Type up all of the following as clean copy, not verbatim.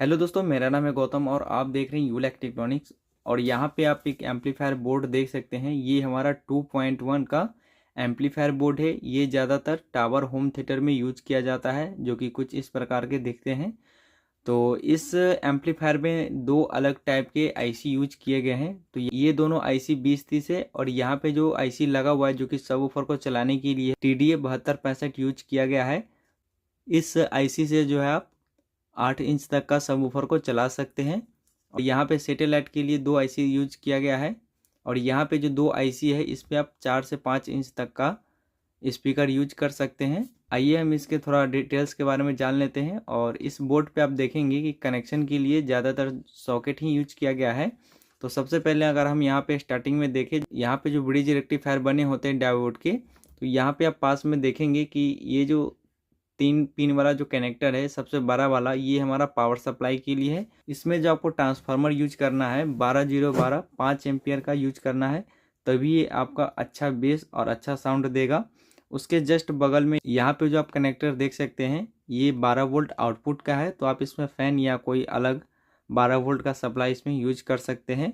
Hello दोस्तों, मेरा नाम है गौतम और आप देख रहे हैं यूल इलेक्ट्रॉनिक्स। और यहाँ पे आप एक एम्पलीफायर बोर्ड देख सकते हैं। ये हमारा 2.1 का एम्पलीफायर बोर्ड है। ये ज़्यादातर टावर होम थिएटर में यूज किया जाता है, जो कि कुछ इस प्रकार के दिखते हैं। तो इस एम्पलीफायर में दो अलग टाइप के आईसी यूज किए गए हैं। तो ये दोनों आईसी 2030 है और यहाँ पे जो आईसी लगा हुआ है, जो कि सबवूफर को चलाने के लिए TDA 7265 यूज किया गया है। इस आईसी से जो है आप 8 इंच तक का सबवूफर को चला सकते हैं। और यहाँ पे सैटेलाइट के लिए दो आईसी यूज किया गया है। और यहाँ पे जो दो आईसी है, इस पे आप 4 से 5 इंच तक का स्पीकर यूज कर सकते हैं। आइए हम इसके थोड़ा डिटेल्स के बारे में जान लेते हैं। और इस बोर्ड पे आप देखेंगे कि कनेक्शन के लिए ज़्यादातर सॉकेट ही यूज किया गया है। तो सबसे पहले अगर हम यहाँ पे स्टार्टिंग में देखें, यहाँ पे जो ब्रिज रेक्टिफायर बने होते हैं डायोड के, तो यहाँ पे आप पास में देखेंगे कि ये जो 3 पिन वाला जो कनेक्टर है, सबसे बड़ा वाला, ये हमारा पावर सप्लाई के लिए है। इसमें जो आपको ट्रांसफार्मर यूज करना है 12012 5 एम्पियर का यूज करना है, तभी ये आपका अच्छा बेस और अच्छा साउंड देगा। उसके जस्ट बगल में यहाँ पे जो आप कनेक्टर देख सकते हैं, ये 12 वोल्ट आउटपुट का है। तो आप इसमें फ़ैन या कोई अलग 12 वोल्ट का सप्लाई इसमें यूज कर सकते हैं।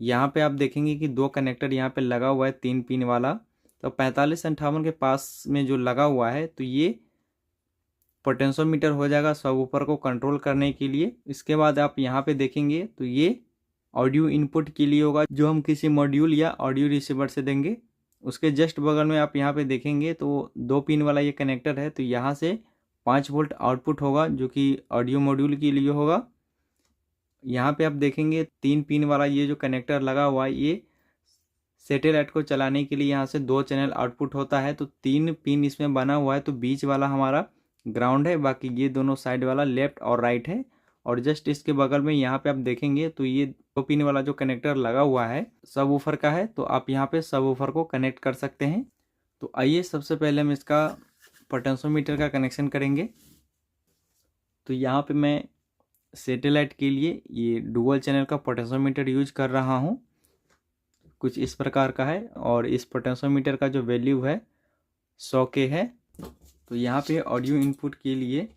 यहाँ पे आप देखेंगे कि दो कनेक्टर यहाँ पे लगा हुआ है 3 पिन वाला। तो 4558 के पास में जो लगा हुआ है, तो ये पोटेंशियोमीटर हो जाएगा सबवूफर को कंट्रोल करने के लिए। इसके बाद आप यहाँ पे देखेंगे तो ये ऑडियो इनपुट के लिए होगा, जो हम किसी मॉड्यूल या ऑडियो रिसीवर से देंगे। उसके जस्ट बगल में आप यहाँ पे देखेंगे तो 2 पिन वाला ये कनेक्टर है। तो यहाँ से 5 वोल्ट आउटपुट होगा, जो कि ऑडियो मॉड्यूल के लिए होगा। यहाँ पे आप देखेंगे 3 पिन वाला ये जो कनेक्टर लगा हुआ है, ये सैटेलाइट को चलाने के लिए यहाँ से 2 चैनल आउटपुट होता है। तो 3 पिन इसमें बना हुआ है। तो बीच वाला हमारा ग्राउंड है, बाकी ये दोनों साइड वाला लेफ्ट और राइट है। और जस्ट इसके बगल में यहाँ पे आप देखेंगे तो ये 2 पिन वाला जो कनेक्टर लगा हुआ है सबवूफर का है। तो आप यहाँ पे सबवूफर को कनेक्ट कर सकते हैं। तो आइए सबसे पहले हम इसका पोटेंशियोमीटर का कनेक्शन करेंगे। तो यहाँ पे मैं सैटेलाइट के लिए ये डुअल चैनल का पोटेंशियोमीटर यूज कर रहा हूँ, कुछ इस प्रकार का है। और इस पोटेंशियोमीटर का जो वैल्यू है 100K है। तो यहाँ पे ऑडियो इनपुट के लिए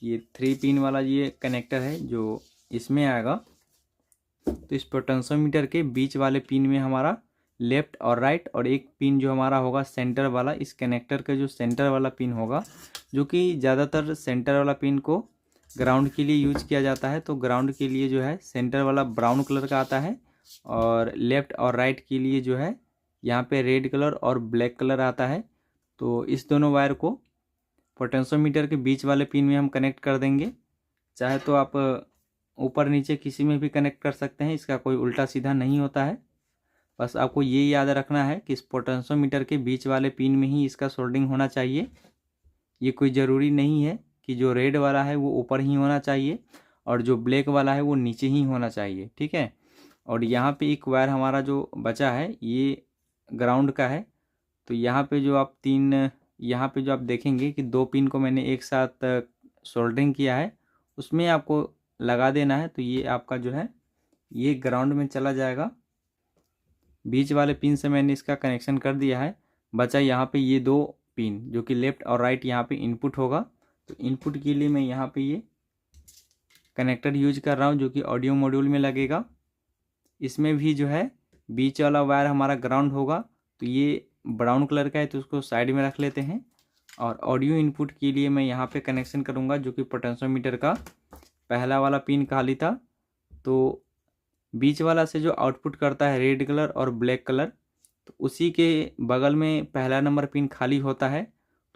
ये 3 पिन वाला ये कनेक्टर है जो इसमें आएगा। तो इस पोटेंशियोमीटर के बीच वाले पिन में हमारा लेफ्ट और राइट, और एक पिन जो हमारा होगा सेंटर वाला, इस कनेक्टर का जो सेंटर वाला पिन होगा, जो कि ज़्यादातर सेंटर वाला पिन को ग्राउंड के लिए यूज किया जाता है। तो ग्राउंड के लिए जो है सेंटर वाला ब्राउन कलर का आता है, और लेफ्ट और राइट के लिए जो है यहाँ पे रेड कलर और ब्लैक कलर आता है। तो इस दोनों वायर को पोटेंशियोमीटर के बीच वाले पिन में हम कनेक्ट कर देंगे। चाहे तो आप ऊपर नीचे किसी में भी कनेक्ट कर सकते हैं, इसका कोई उल्टा सीधा नहीं होता है। बस आपको ये याद रखना है कि इस पोटेंशियोमीटर के बीच वाले पिन में ही इसका सोल्डिंग होना चाहिए। ये कोई ज़रूरी नहीं है कि जो रेड वाला है वो ऊपर ही होना चाहिए और जो ब्लैक वाला है वो नीचे ही होना चाहिए, ठीक है। और यहाँ पे एक वायर हमारा जो बचा है ये ग्राउंड का है। तो यहाँ पे जो आप यहाँ पे जो आप देखेंगे कि 2 पिन को मैंने एक साथ सोल्डरिंग किया है, उसमें आपको लगा देना है। तो ये आपका जो है ये ग्राउंड में चला जाएगा। बीच वाले पिन से मैंने इसका कनेक्शन कर दिया है। बचा यहाँ पे ये 2 पिन, जो कि लेफ्ट और राइट यहाँ पे इनपुट होगा। तो इनपुट के लिए मैं यहाँ पे ये कनेक्टर यूज कर रहा हूँ, जो कि ऑडियो मॉड्यूल में लगेगा। इसमें भी जो है बीच वाला वायर हमारा ग्राउंड होगा। तो ये ब्राउन कलर का है, तो उसको साइड में रख लेते हैं। और ऑडियो इनपुट के लिए मैं यहाँ पे कनेक्शन करूँगा, जो कि पोटेंशियोमीटर का पहला वाला पिन खाली था। तो बीच वाला से जो आउटपुट करता है रेड कलर और ब्लैक कलर, तो उसी के बगल में पहला नंबर पिन खाली होता है।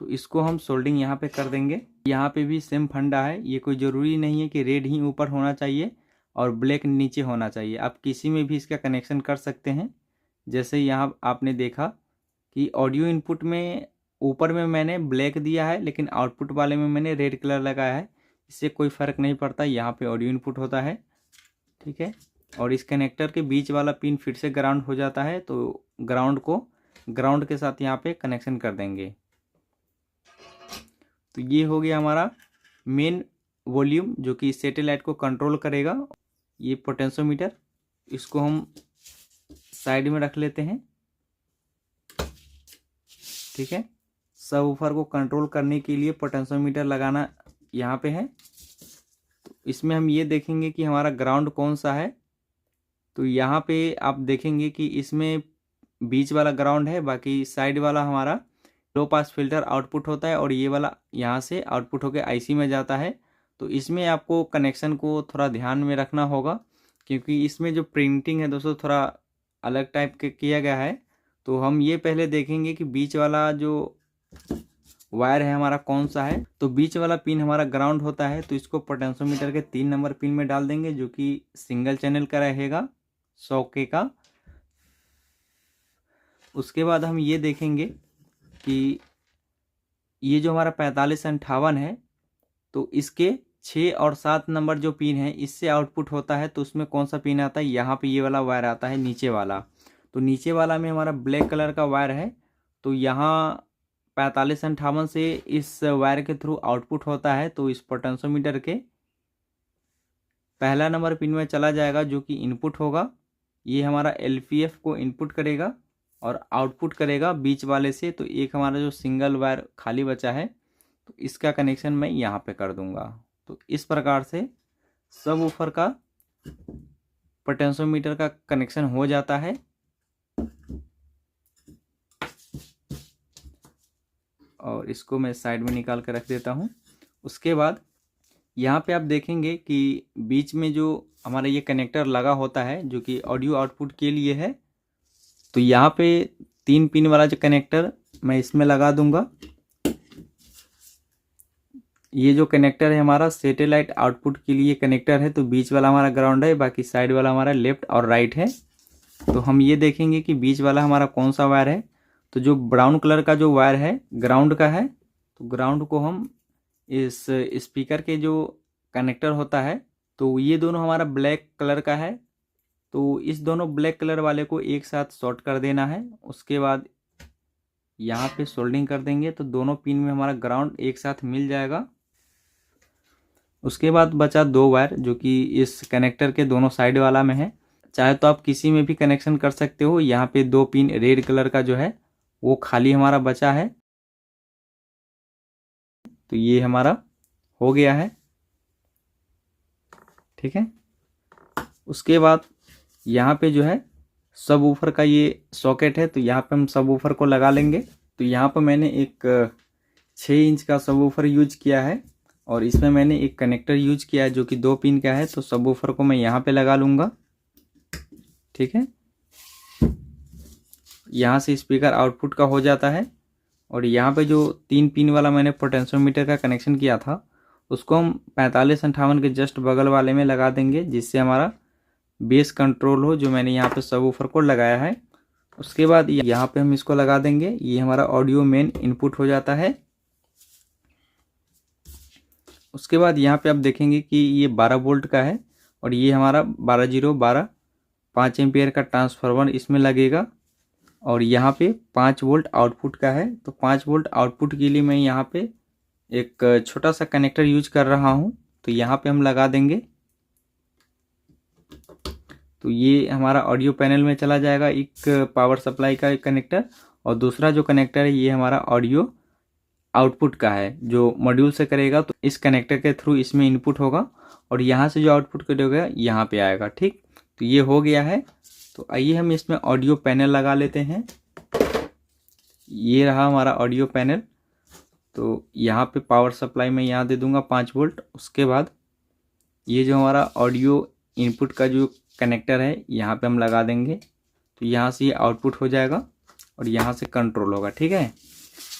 तो इसको हम सोल्डिंग यहाँ पे कर देंगे। यहाँ पे भी सेम फंडा है, ये कोई ज़रूरी नहीं है कि रेड ही ऊपर होना चाहिए और ब्लैक नीचे होना चाहिए। आप किसी में भी इसका कनेक्शन कर सकते हैं। जैसे यहाँ आपने देखा कि ऑडियो इनपुट में ऊपर में मैंने ब्लैक दिया है, लेकिन आउटपुट वाले में मैंने रेड कलर लगाया है। इससे कोई फ़र्क नहीं पड़ता, यहाँ पे ऑडियो इनपुट होता है, ठीक है। और इस कनेक्टर के बीच वाला पिन फिर से ग्राउंड हो जाता है। तो ग्राउंड को ग्राउंड के साथ यहाँ पे कनेक्शन कर देंगे। तो ये हो गया हमारा मेन वॉल्यूम, जो कि सैटेलाइट को कंट्रोल करेगा। ये पोटेंशियोमीटर, इसको हम साइड में रख लेते हैं, ठीक है। सबवूफर को कंट्रोल करने के लिए पोटेंशियोमीटर लगाना यहाँ पे है। इसमें हम ये देखेंगे कि हमारा ग्राउंड कौन सा है। तो यहाँ पे आप देखेंगे कि इसमें बीच वाला ग्राउंड है, बाकी साइड वाला हमारा लो पास फिल्टर आउटपुट होता है और ये वाला यहाँ से आउटपुट होकर आईसी में जाता है। तो इसमें आपको कनेक्शन को थोड़ा ध्यान में रखना होगा, क्योंकि इसमें जो प्रिंटिंग है दोस्तों थोड़ा अलग टाइप के किया गया है। तो हम ये पहले देखेंगे कि बीच वाला जो वायर है हमारा कौन सा है। तो बीच वाला पिन हमारा ग्राउंड होता है, तो इसको पोटेंशियोमीटर के 3 नंबर पिन में डाल देंगे, जो कि सिंगल चैनल का रहेगा 100K का। उसके बाद हम ये देखेंगे कि ये जो हमारा 4558 है, तो इसके 6 और 7 नंबर जो पिन है इससे आउटपुट होता है। तो उसमें कौन सा पिन आता है, यहाँ पे ये वाला वायर आता है नीचे वाला। तो नीचे वाला में हमारा ब्लैक कलर का वायर है, तो यहाँ 4558 से इस वायर के थ्रू आउटपुट होता है। तो इस पोटेंशियोमीटर के पहला नंबर पिन में चला जाएगा, जो कि इनपुट होगा। ये हमारा LPF को इनपुट करेगा और आउटपुट करेगा बीच वाले से। तो एक हमारा जो सिंगल वायर खाली बचा है, तो इसका कनेक्शन मैं यहाँ पे कर दूंगा। तो इस प्रकार से सब वूफर का पोटेंशियोमीटर का कनेक्शन हो जाता है। और इसको मैं साइड में निकाल कर रख देता हूँ। उसके बाद यहाँ पे आप देखेंगे कि बीच में जो हमारा ये कनेक्टर लगा होता है, जो कि ऑडियो आउटपुट के लिए है, तो यहाँ पे 3 पिन वाला जो कनेक्टर मैं इसमें लगा दूंगा। ये जो कनेक्टर है हमारा सैटेलाइट आउटपुट के लिए कनेक्टर है। तो बीच वाला हमारा ग्राउंड है, बाकी साइड वाला हमारा लेफ्ट और राइट है। तो हम ये देखेंगे कि बीच वाला हमारा कौन सा वायर है। तो जो ब्राउन कलर का जो वायर है ग्राउंड का है, तो ग्राउंड को हम इस स्पीकर के जो कनेक्टर होता है, तो ये दोनों हमारा ब्लैक कलर का है। तो इस दोनों ब्लैक कलर वाले को एक साथ शॉर्ट कर देना है। उसके बाद यहाँ पे सोल्डिंग कर देंगे, तो दोनों पिन में हमारा ग्राउंड एक साथ मिल जाएगा। उसके बाद बचा 2 वायर, जो कि इस कनेक्टर के दोनों साइड वाला में है। चाहे तो आप किसी में भी कनेक्शन कर सकते हो। यहाँ पे 2 पिन रेड कलर का जो है वो खाली हमारा बचा है। तो ये हमारा हो गया है, ठीक है। उसके बाद यहाँ पे जो है सब वूफर का ये सॉकेट है, तो यहाँ पे हम सब वूफर को लगा लेंगे। तो यहाँ पर मैंने एक 6 इंच का सब वूफर यूज किया है और इसमें मैंने एक कनेक्टर यूज किया है जो कि 2 पिन का है। तो सब वूफर को मैं यहाँ पे लगा लूँगा, ठीक है। यहाँ से स्पीकर आउटपुट का हो जाता है और यहाँ पे जो 3 पिन वाला मैंने पोटेंशियोमीटर का कनेक्शन किया था, उसको हम 4558 के जस्ट बगल वाले में लगा देंगे, जिससे हमारा बेस कंट्रोल हो, जो मैंने यहाँ पे सब वूफर को लगाया है। उसके बाद यहाँ पे हम इसको लगा देंगे। ये हमारा ऑडियो मेन इनपुट हो जाता है। उसके बाद यहाँ पे आप देखेंगे कि ये 12 वोल्ट का है और ये हमारा 12012 5 एम्पियर का ट्रांसफार्मर इसमें लगेगा और यहाँ पे 5 वोल्ट आउटपुट का है। तो 5 वोल्ट आउटपुट के लिए मैं यहाँ पे एक छोटा सा कनेक्टर यूज कर रहा हूँ, तो यहाँ पे हम लगा देंगे। तो ये हमारा ऑडियो पैनल में चला जाएगा, एक पावर सप्लाई का एक कनेक्टर, और दूसरा जो कनेक्टर है ये हमारा ऑडियो आउटपुट का है, जो मॉड्यूल से करेगा। तो इस कनेक्टर के थ्रू इसमें इनपुट होगा और यहाँ से जो आउटपुट करेगा यहाँ पे आएगा, ठीक। तो ये हो गया है। तो आइए हम इसमें ऑडियो पैनल लगा लेते हैं। ये रहा हमारा ऑडियो पैनल। तो यहाँ पे पावर सप्लाई में यहाँ दे दूंगा 5 वोल्ट। उसके बाद ये जो हमारा ऑडियो इनपुट का जो कनेक्टर है यहाँ पे हम लगा देंगे। तो यहाँ से ये आउटपुट हो जाएगा और यहाँ से कंट्रोल होगा, ठीक है।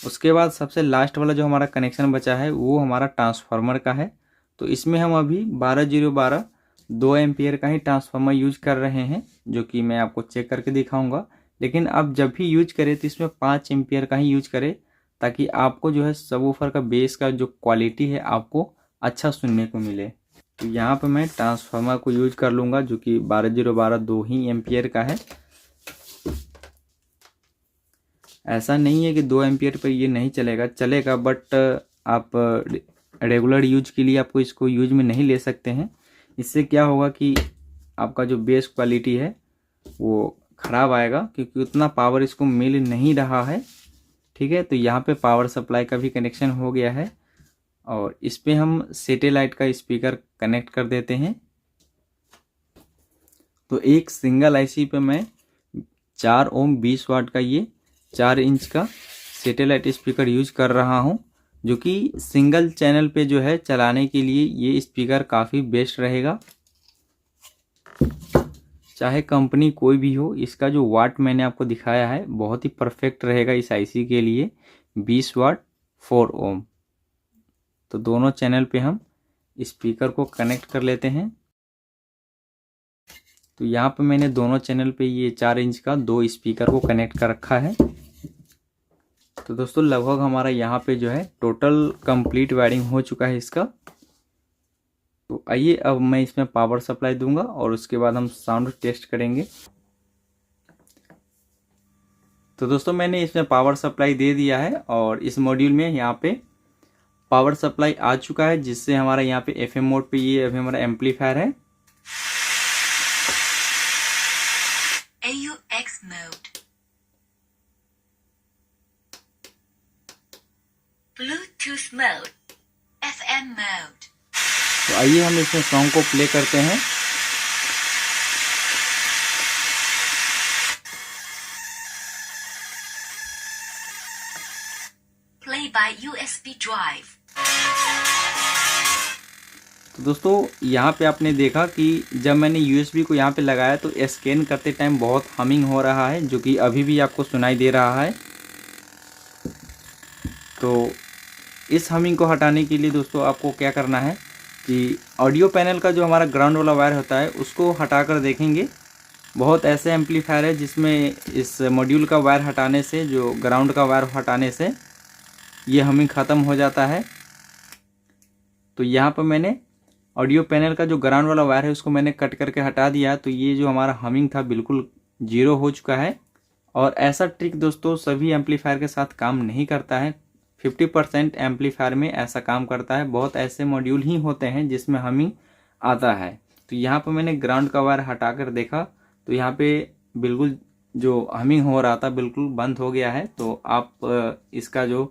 उसके बाद सबसे लास्ट वाला जो हमारा कनेक्शन बचा है वो हमारा ट्रांसफार्मर का है। तो इसमें हम अभी 12012 2 एम्पियर का ही ट्रांसफार्मर यूज कर रहे हैं, जो कि मैं आपको चेक करके दिखाऊंगा। लेकिन आप जब भी यूज करें तो इसमें 5 एम्पियर का ही यूज करें, ताकि आपको जो है सबवूफर का बेस का जो क्वालिटी है आपको अच्छा सुनने को मिले। तो यहाँ पे मैं ट्रांसफार्मर को यूज कर लूँगा, जो कि 12012 2 ही एम्पियर का है। ऐसा नहीं है कि 2 एम्पियर पर ये नहीं चलेगा, बट आप रेगुलर यूज के लिए आपको इसको यूज में नहीं ले सकते हैं। इससे क्या होगा कि आपका जो बेस क्वालिटी है वो ख़राब आएगा, क्योंकि उतना पावर इसको मिल नहीं रहा है, ठीक है। तो यहाँ पे पावर सप्लाई का भी कनेक्शन हो गया है और इस पे हम सैटेलाइट का स्पीकर कनेक्ट कर देते हैं। तो एक सिंगल आईसी पे मैं 4 ओम 20 वाट का ये 4 इंच का सैटेलाइट स्पीकर यूज कर रहा हूँ, जो कि सिंगल चैनल पे जो है चलाने के लिए ये स्पीकर काफ़ी बेस्ट रहेगा। चाहे कंपनी कोई भी हो, इसका जो वाट मैंने आपको दिखाया है बहुत ही परफेक्ट रहेगा इस आईसी के लिए। 20 वाट 4 ओम। तो दोनों चैनल पे हम स्पीकर को कनेक्ट कर लेते हैं। तो यहाँ पे मैंने दोनों चैनल पे ये 4 इंच का 2 स्पीकर को कनेक्ट कर रखा है। तो दोस्तों लगभग हमारा यहाँ पे जो है टोटल कंप्लीट वायरिंग हो चुका है इसका। तो आइए अब मैं इसमें पावर सप्लाई दूंगा और उसके बाद हम साउंड टेस्ट करेंगे। तो दोस्तों मैंने इसमें पावर सप्लाई दे दिया है और इस मॉड्यूल में यहाँ पे पावर सप्लाई आ चुका है, जिससे हमारा यहाँ पे एफएम मोड पे ये अभी हमारा एम्पलीफायर है। AUX mode, Bluetooth mode, FM mode। तो आइए हम इसमें सॉन्ग को प्ले करते हैं। Play by USB drive। तो दोस्तों यहाँ पे आपने देखा कि जब मैंने USB को यहाँ पे लगाया तो स्कैन करते टाइम बहुत हमिंग हो रहा है, जो कि अभी भी आपको सुनाई दे रहा है। तो इस हमिंग को हटाने के लिए दोस्तों आपको क्या करना है कि ऑडियो पैनल का जो हमारा ग्राउंड वाला वायर होता है उसको हटाकर देखेंगे। बहुत ऐसे एम्पलीफायर है जिसमें इस मॉड्यूल का वायर हटाने से, जो ग्राउंड का वायर हटाने से ये हमिंग ख़त्म हो जाता है। तो यहाँ पर मैंने ऑडियो पैनल का जो ग्राउंड वाला वायर है उसको मैंने कट करके हटा दिया। तो ये जो हमारा हमिंग था बिल्कुल जीरो हो चुका है। और ऐसा ट्रिक दोस्तों सभी एम्पलीफायर के साथ काम नहीं करता है। 50% एम्पलीफायर में ऐसा काम करता है। बहुत ऐसे मॉड्यूल ही होते हैं जिसमें हमिंग आता है। तो यहाँ पर मैंने ग्राउंड का वायर हटा कर देखा तो यहाँ पे बिल्कुल जो हमिंग हो रहा था बिल्कुल बंद हो गया है। तो आप इसका जो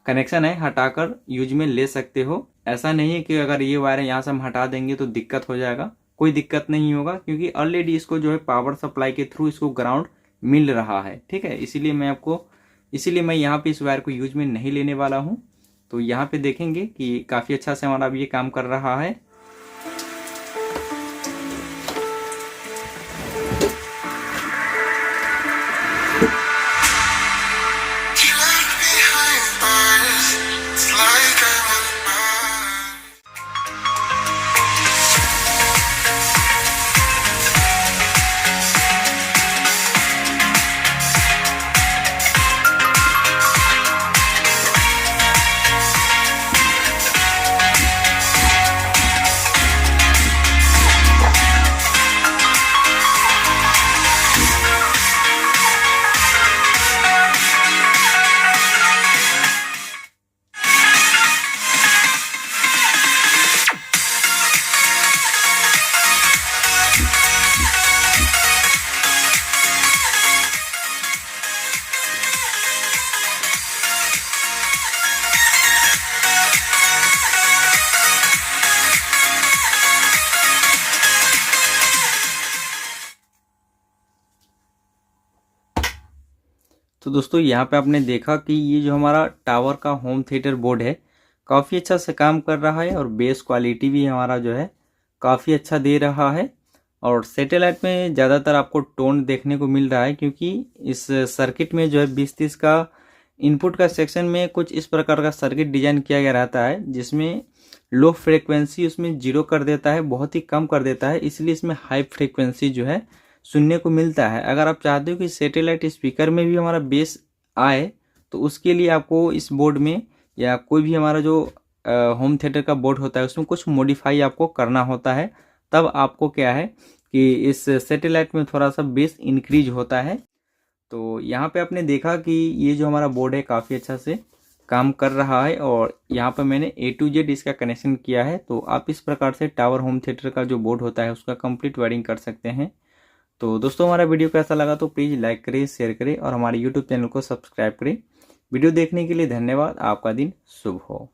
कनेक्शन है हटाकर यूज में ले सकते हो। ऐसा नहीं है कि अगर ये वायर यहाँ से हम हटा देंगे तो दिक्कत हो जाएगा, कोई दिक्कत नहीं होगा, क्योंकि ऑलरेडी इसको जो है पावर सप्लाई के थ्रू इसको ग्राउंड मिल रहा है। ठीक है, इसीलिए मैं यहाँ पे इस वायर को यूज में नहीं लेने वाला हूँ। तो यहाँ पे देखेंगे कि काफ़ी अच्छा से हमारा अब ये काम कर रहा है। तो दोस्तों यहाँ पे आपने देखा कि ये जो हमारा टावर का होम थिएटर बोर्ड है काफ़ी अच्छा से काम कर रहा है और बेस क्वालिटी भी हमारा जो है काफ़ी अच्छा दे रहा है। और सैटेलाइट में ज़्यादातर आपको टोन देखने को मिल रहा है, क्योंकि इस सर्किट में जो है 20-30 का इनपुट का सेक्शन में कुछ इस प्रकार का सर्किट डिजाइन किया गया रहता है, जिसमें लो फ्रीक्वेंसी उसमें 0 कर देता है, बहुत ही कम कर देता है। इसलिए इसमें हाई फ्रीक्वेंसी जो है सुनने को मिलता है। अगर आप चाहते हो कि सैटेलाइट स्पीकर में भी हमारा बेस आए तो उसके लिए आपको इस बोर्ड में या कोई भी हमारा जो होम थिएटर का बोर्ड होता है उसमें कुछ मॉडिफाई आपको करना होता है। तब आपको क्या है कि इस सैटेलाइट में थोड़ा सा बेस इंक्रीज होता है। तो यहाँ पे आपने देखा कि ये जो हमारा बोर्ड है काफ़ी अच्छा से काम कर रहा है और यहाँ पर मैंने A to Z इसका कनेक्शन किया है। तो आप इस प्रकार से टावर होम थिएटर का जो बोर्ड होता है उसका कंप्लीट वायरिंग कर सकते हैं। तो दोस्तों हमारा वीडियो कैसा लगा तो प्लीज़ लाइक करें, शेयर करें और हमारे यूट्यूब चैनल को सब्सक्राइब करें। वीडियो देखने के लिए धन्यवाद। आपका दिन शुभ हो।